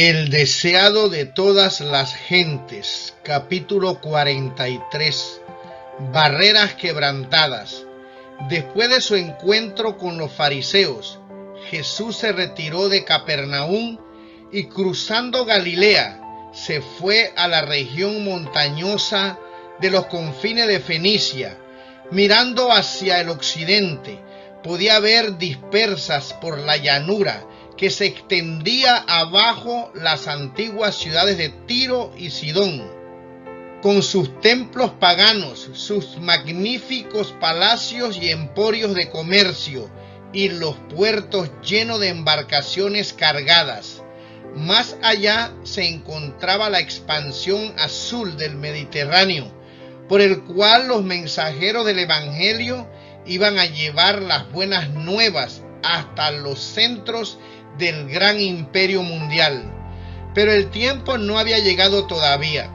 El deseado de todas las gentes, capítulo 43, barreras quebrantadas. Después de su encuentro con los fariseos, Jesús se retiró de Capernaum y cruzando Galilea, se fue a la región montañosa de los confines de Fenicia. Mirando hacia el occidente, podía ver dispersas por la llanura que se extendía abajo las antiguas ciudades de Tiro y Sidón, con sus templos paganos, sus magníficos palacios y emporios de comercio, y los puertos llenos de embarcaciones cargadas. Más allá se encontraba la expansión azul del Mediterráneo, por el cual los mensajeros del Evangelio iban a llevar las buenas nuevas hasta los centros del gran imperio mundial. Pero el tiempo no había llegado todavía.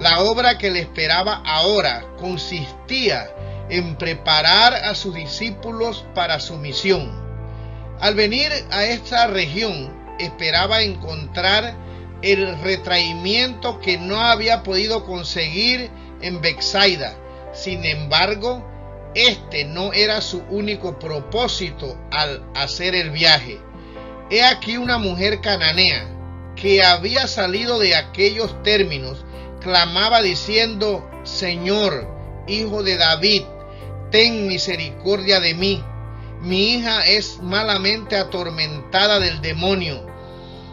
La obra que le esperaba ahora consistía en preparar a sus discípulos para su misión. Al venir a esta región, esperaba encontrar el retraimiento que no había podido conseguir en Betsaida. Sin embargo, este no era su único propósito al hacer el viaje. He aquí una mujer cananea que había salido de aquellos términos, clamaba diciendo: Señor, hijo de David, ten misericordia de mí. Mi hija es malamente atormentada del demonio.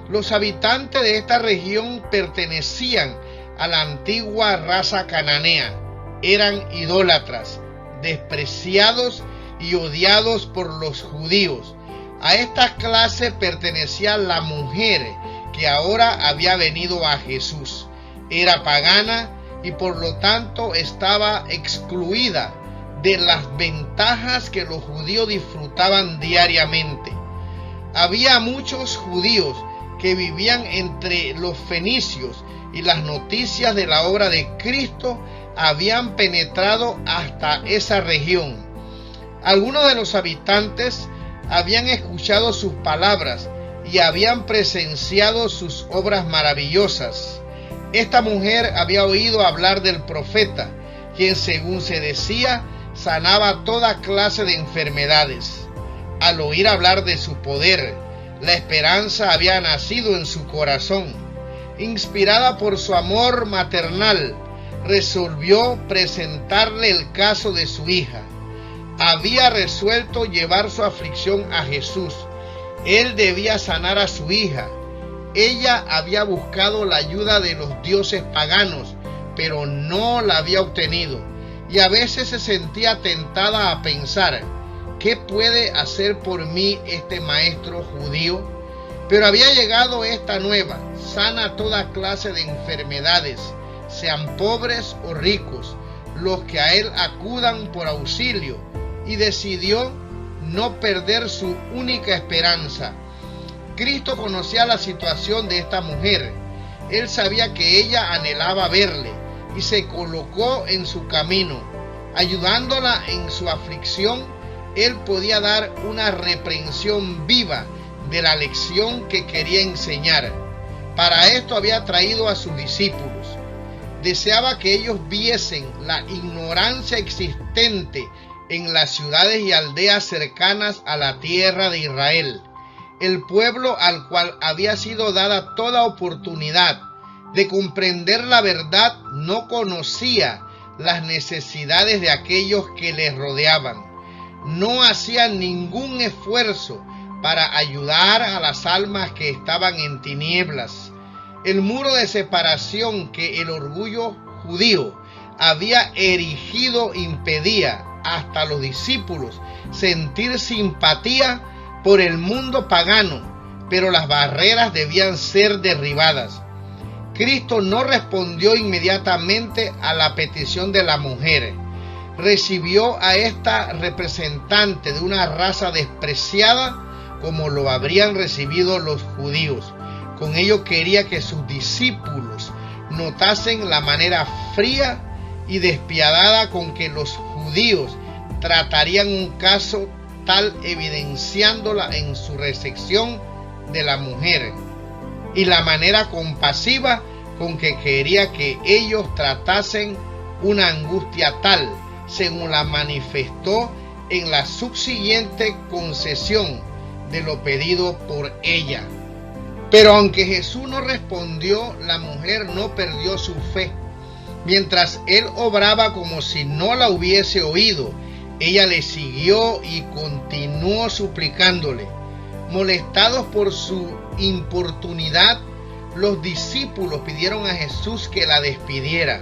Los habitantes de esta región pertenecían a la antigua raza cananea. Eran idólatras, despreciados y odiados por los judíos. A esta clase pertenecía la mujer que ahora había venido a Jesús. Era pagana y por lo tanto estaba excluida de las ventajas que los judíos disfrutaban diariamente. Había muchos judíos que vivían entre los fenicios y las noticias de la obra de Cristo habían penetrado hasta esa región. Algunos de los habitantes habían escuchado sus palabras y habían presenciado sus obras maravillosas. Esta mujer había oído hablar del profeta, quien, según se decía, sanaba toda clase de enfermedades. Al oír hablar de su poder, la esperanza había nacido en su corazón. Inspirada por su amor maternal, resolvió presentarle el caso de su hija. Había resuelto llevar su aflicción a Jesús. Él debía sanar a su hija. Ella había buscado la ayuda de los dioses paganos, pero no la había obtenido. Y a veces se sentía tentada a pensar: ¿qué puede hacer por mí este maestro judío? Pero había llegado esta nueva: sana toda clase de enfermedades, sean pobres o ricos, los que a él acudan por auxilio. Y decidió no perder su única esperanza. Cristo conocía la situación de esta mujer. Él sabía que ella anhelaba verle y se colocó en su camino. Ayudándola en su aflicción, él podía dar una reprensión viva de la lección que quería enseñar. Para esto había traído a sus discípulos. Deseaba que ellos viesen la ignorancia existente en las ciudades y aldeas cercanas a la tierra de Israel. El pueblo al cual había sido dada toda oportunidad de comprender la verdad no conocía las necesidades de aquellos que les rodeaban. No hacían ningún esfuerzo para ayudar a las almas que estaban en tinieblas. El muro de separación que el orgullo judío había erigido impedía hasta los discípulos sentir simpatía por el mundo pagano, pero las barreras debían ser derribadas. Cristo no respondió inmediatamente a la petición de la mujer. Recibió a esta representante de una raza despreciada como lo habrían recibido los judíos. Con ello quería que sus discípulos notasen la manera fría y despiadada con que los judíos tratarían un caso tal, evidenciándola en su recepción de la mujer. y la manera compasiva con que quería que ellos tratasen una angustia tal, según la manifestó en la subsiguiente concesión de lo pedido por ella. Pero aunque Jesús no respondió, la mujer no perdió su fe. Mientras él obraba como si no la hubiese oído, ella le siguió y continuó suplicándole. Molestados por su importunidad, los discípulos pidieron a Jesús que la despidiera.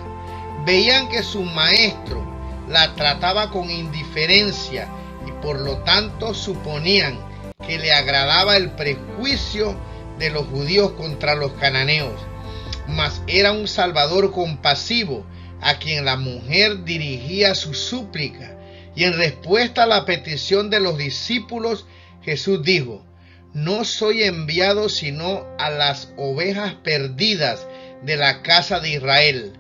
Veían que su maestro la trataba con indiferencia y por lo tanto suponían que le agradaba el prejuicio de los judíos contra los cananeos. Mas era un Salvador compasivo a quien la mujer dirigía su súplica, y en respuesta a la petición de los discípulos, Jesús dijo: no soy enviado sino a las ovejas perdidas de la casa de Israel.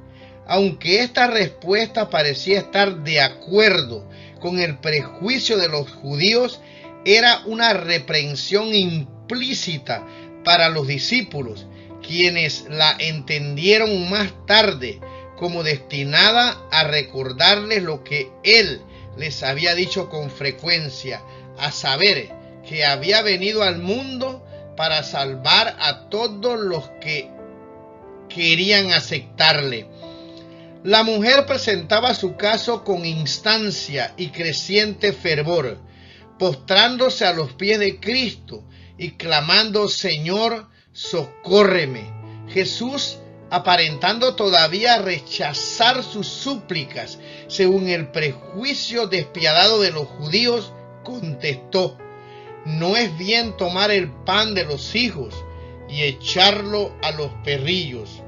Aunque esta respuesta parecía estar de acuerdo con el prejuicio de los judíos, era una reprensión implícita para los discípulos, quienes la entendieron más tarde como destinada a recordarles lo que él les había dicho con frecuencia, a saber, que había venido al mundo para salvar a todos los que querían aceptarle. La mujer presentaba su caso con instancia y creciente fervor, postrándose a los pies de Cristo y clamando: Señor, socórreme. Jesús, aparentando todavía rechazar sus súplicas según el prejuicio despiadado de los judíos, contestó: no es bien tomar el pan de los hijos y echarlo a los perrillos.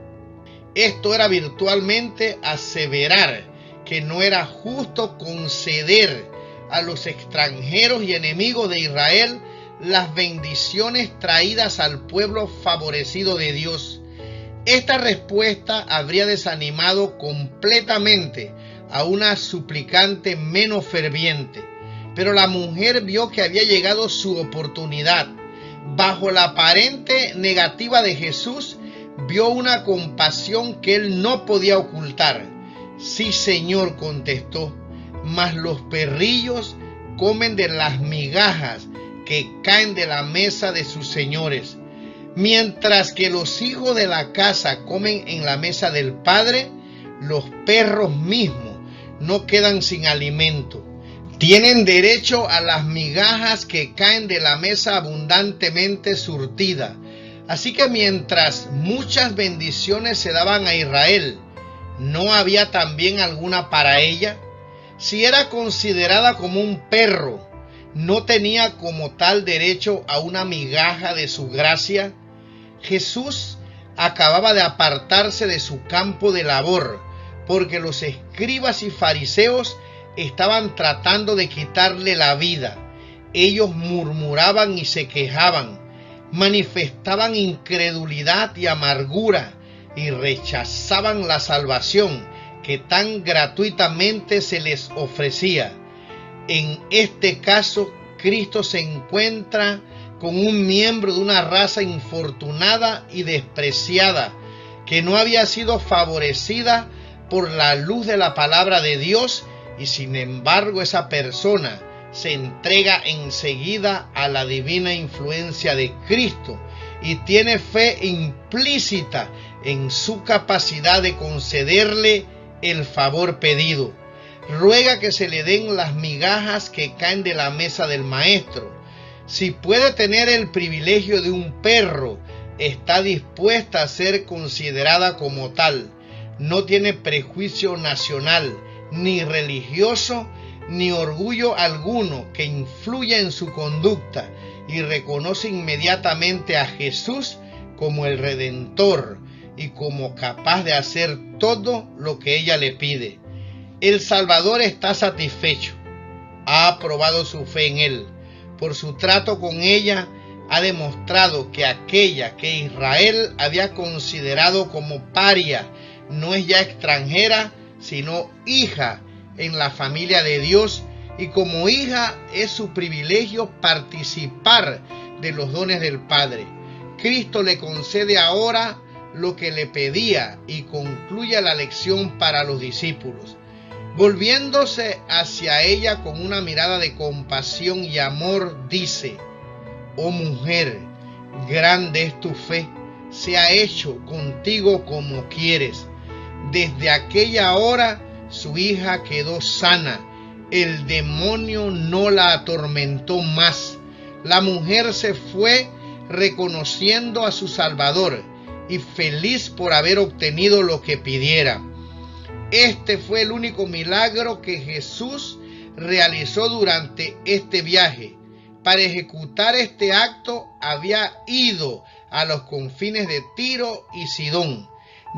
Esto era virtualmente aseverar que no era justo conceder a los extranjeros y enemigos de Israel las bendiciones traídas al pueblo favorecido de Dios. Esta respuesta habría desanimado completamente a una suplicante menos ferviente, pero la mujer vio que había llegado su oportunidad. Bajo la aparente negativa de Jesús, vio una compasión que él no podía ocultar. Sí, Señor, contestó, mas los perrillos comen de las migajas que caen de la mesa de sus señores. Mientras que los hijos de la casa comen en la mesa del Padre, los perros mismos no quedan sin alimento. Tienen derecho a las migajas que caen de la mesa abundantemente surtida. Así que mientras muchas bendiciones se daban a Israel, ¿no había también alguna para ella? Si era considerada como un perro, ¿no tenía como tal derecho a una migaja de su gracia? Jesús acababa de apartarse de su campo de labor, porque los escribas y fariseos estaban tratando de quitarle la vida. Ellos murmuraban y se quejaban, manifestaban incredulidad y amargura y rechazaban la salvación que tan gratuitamente se les ofrecía. En este caso, Cristo se encuentra con un miembro de una raza infortunada y despreciada, que no había sido favorecida por la luz de la palabra de Dios, y sin embargo esa persona se entrega enseguida a la divina influencia de Cristo y tiene fe implícita en su capacidad de concederle el favor pedido. Ruega que se le den las migajas que caen de la mesa del Maestro. Si puede tener el privilegio de un perro, está dispuesta a ser considerada como tal. No tiene prejuicio nacional, ni religioso, ni orgullo alguno que influya en su conducta, y reconoce inmediatamente a Jesús como el Redentor y como capaz de hacer todo lo que ella le pide. El Salvador está satisfecho, ha aprobado su fe en él. Por su trato con ella, ha demostrado que aquella que Israel había considerado como paria no es ya extranjera, sino hija en la familia de Dios, y como hija es su privilegio participar de los dones del Padre. Cristo le concede ahora lo que le pedía y concluye la lección para los discípulos. Volviéndose hacia ella con una mirada de compasión y amor, dice: «Oh mujer, grande es tu fe, se ha hecho contigo como quieres». Desde aquella hora su hija quedó sana, el demonio no la atormentó más. La mujer se fue reconociendo a su Salvador y feliz por haber obtenido lo que pidiera. Este fue el único milagro que Jesús realizó durante este viaje. Para ejecutar este acto había ido a los confines de Tiro y Sidón.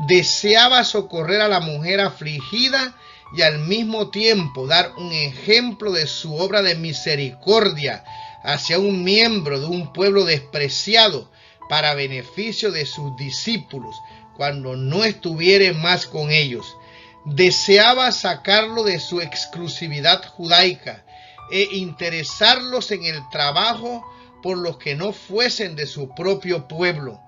Deseaba socorrer a la mujer afligida y al mismo tiempo dar un ejemplo de su obra de misericordia hacia un miembro de un pueblo despreciado para beneficio de sus discípulos cuando no estuviere más con ellos. Deseaba sacarlo de su exclusividad judaica e interesarlos en el trabajo por los que no fuesen de su propio pueblo.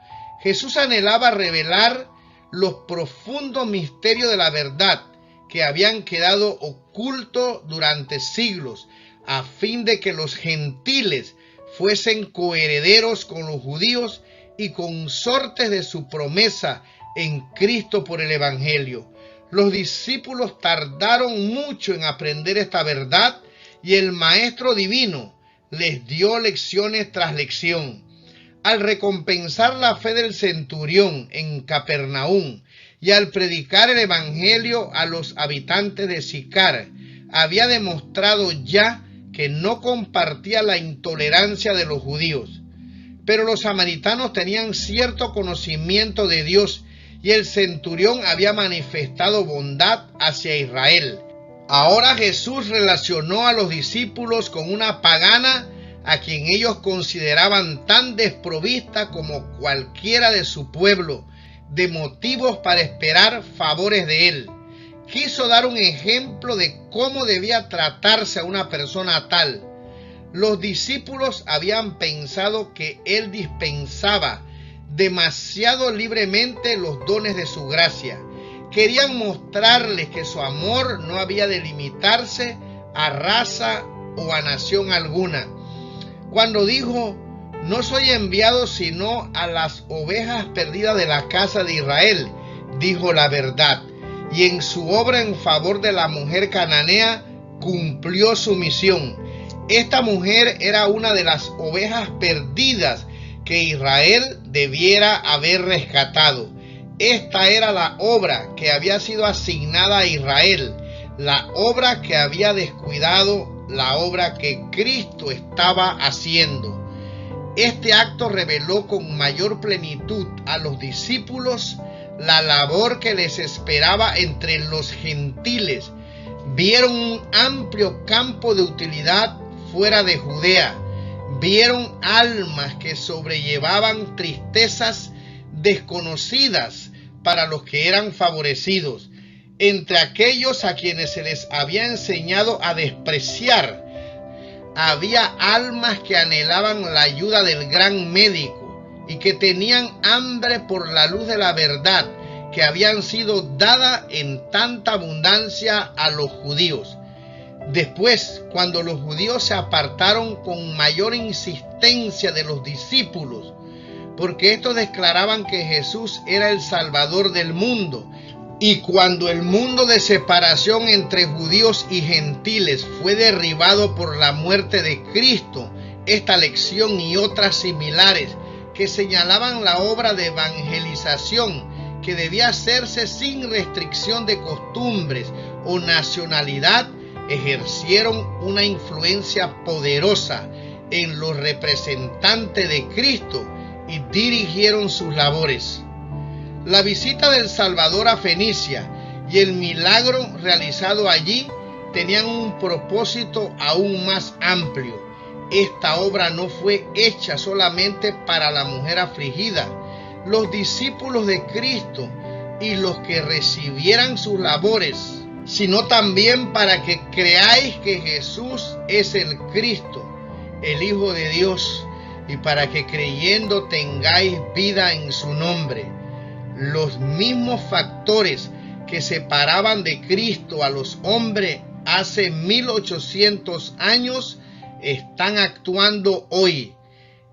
Jesús anhelaba revelar los profundos misterios de la verdad que habían quedado ocultos durante siglos, a fin de que los gentiles fuesen coherederos con los judíos y consortes de su promesa en Cristo por el Evangelio. Los discípulos tardaron mucho en aprender esta verdad y el Maestro Divino les dio lecciones tras lección. Al recompensar la fe del centurión en Capernaum y al predicar el Evangelio a los habitantes de Sicar, había demostrado ya que no compartía la intolerancia de los judíos. Pero los samaritanos tenían cierto conocimiento de Dios y el centurión había manifestado bondad hacia Israel. Ahora Jesús relacionó a los discípulos con una pagana a quien ellos consideraban tan desprovista como cualquiera de su pueblo, de motivos para esperar favores de él. Quiso dar un ejemplo de cómo debía tratarse a una persona tal. Los discípulos habían pensado que él dispensaba demasiado libremente los dones de su gracia. Querían mostrarles que su amor no había de limitarse a raza o a nación alguna. Cuando dijo: «No soy enviado sino a las ovejas perdidas de la casa de Israel», dijo la verdad, y en su obra en favor de la mujer cananea cumplió su misión. Esta mujer era una de las ovejas perdidas que Israel debiera haber rescatado. Esta era la obra que había sido asignada a Israel, la obra que había descuidado, la obra que Cristo estaba haciendo. Este acto reveló con mayor plenitud a los discípulos la labor que les esperaba entre los gentiles. Vieron un amplio campo de utilidad fuera de Judea. Vieron almas que sobrellevaban tristezas desconocidas para los que eran favorecidos. Entre aquellos a quienes se les había enseñado a despreciar, había almas que anhelaban la ayuda del gran médico y que tenían hambre por la luz de la verdad que habían sido dada en tanta abundancia a los judíos. Después, cuando los judíos se apartaron con mayor insistencia de los discípulos, porque estos declaraban que Jesús era el Salvador del mundo, y cuando el mundo de separación entre judíos y gentiles fue derribado por la muerte de Cristo, esta lección y otras similares que señalaban la obra de evangelización que debía hacerse sin restricción de costumbres o nacionalidad, ejercieron una influencia poderosa en los representantes de Cristo y dirigieron sus labores. La visita del Salvador a Fenicia y el milagro realizado allí tenían un propósito aún más amplio. Esta obra no fue hecha solamente para la mujer afligida. Los discípulos de Cristo y los que recibieran sus labores, sino también para que creáis que Jesús es el Cristo, el Hijo de Dios, y para que creyendo tengáis vida en su nombre. Los mismos factores que separaban de Cristo a los hombres hace 1800 años están actuando hoy.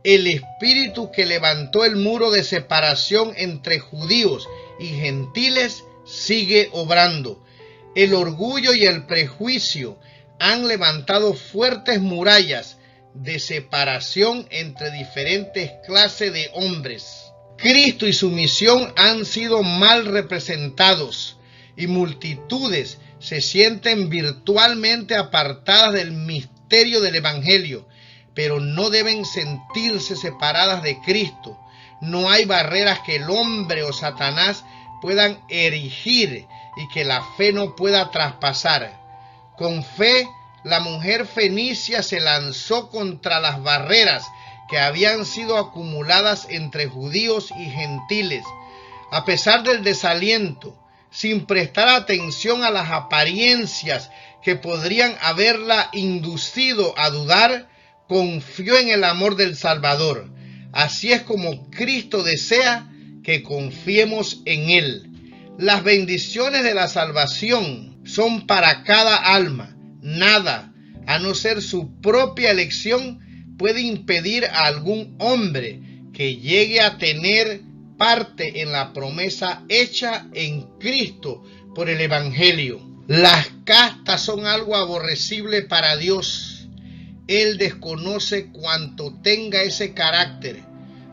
El espíritu que levantó el muro de separación entre judíos y gentiles sigue obrando. El orgullo y el prejuicio han levantado fuertes murallas de separación entre diferentes clases de hombres. Cristo y su misión han sido mal representados y multitudes se sienten virtualmente apartadas del misterio del Evangelio, pero no deben sentirse separadas de Cristo. No hay barreras que el hombre o Satanás puedan erigir y que la fe no pueda traspasar. Con fe, la mujer fenicia se lanzó contra las barreras que habían sido acumuladas entre judíos y gentiles. A pesar del desaliento, sin prestar atención a las apariencias que podrían haberla inducido a dudar, confió en el amor del Salvador. Así es como Cristo desea que confiemos en Él. Las bendiciones de la salvación son para cada alma. Nada, a no ser su propia elección, puede impedir a algún hombre que llegue a tener parte en la promesa hecha en Cristo por el Evangelio. Las castas son algo aborrecible para Dios. Él desconoce cuanto tenga ese carácter.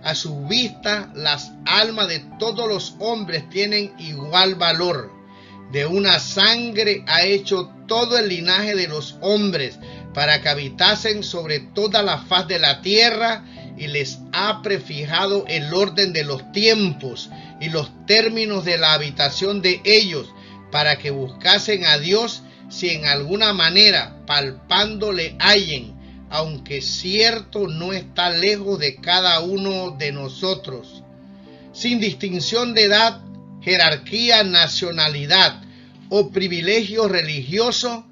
A su vista, las almas de todos los hombres tienen igual valor. De una sangre ha hecho todo el linaje de los hombres para que habitasen sobre toda la faz de la tierra, y les ha prefijado el orden de los tiempos y los términos de la habitación de ellos, para que buscasen a Dios si en alguna manera palpándole hallen, aunque cierto no está lejos de cada uno de nosotros. Sin distinción de edad, jerarquía, nacionalidad o privilegio religioso,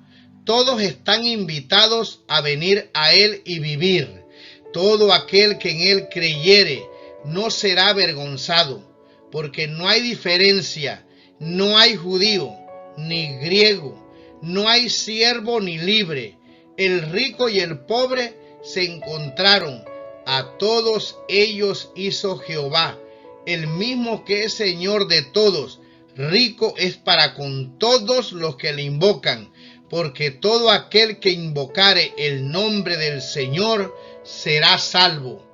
todos están invitados a venir a Él y vivir. Todo aquel que en Él creyere no será avergonzado, porque no hay diferencia, no hay judío ni griego, no hay siervo ni libre. El rico y el pobre se encontraron, a todos ellos hizo Jehová, el mismo que es Señor de todos. Rico es para con todos los que le invocan, porque todo aquel que invocare el nombre del Señor será salvo.